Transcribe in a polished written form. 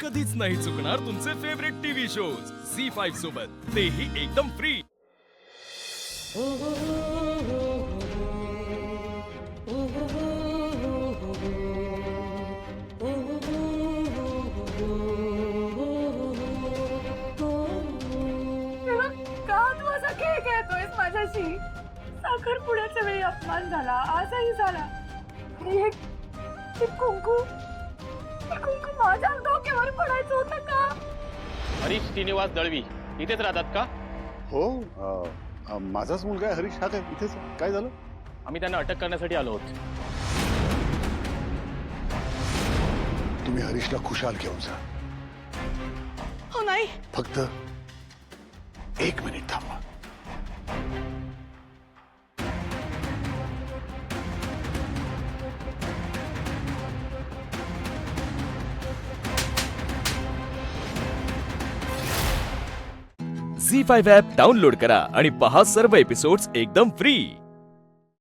कधीच नाही चुकणार तुमचे फेवरेट टीव्ही शोज झी5 सोबत, तेही एकदम फ्री. का तू असा खेळ खेळतोयस माझ्याशी? साखरपुड्याच्या वेळी अपमान झाला, आजही झाला. हे कुंकू माझ्या डोक्यावर पडायचं होतं का? हरीश श्रीनिवास दळवी इथेच राहतात का? हो, माझाच मुलगा आहे हरीश. हा काय इथेच आहे. काय झालं? आम्ही त्यांना अटक करण्यासाठी आलो आहोत. तुम्ही हरीशला खुशाल घेऊन जा. हो नाही, फक्त 1 मिनिट थांबा. झी5 ॲप डाउनलोड करा आणि पहा सर्व एपिसोड्स एकदम फ्री.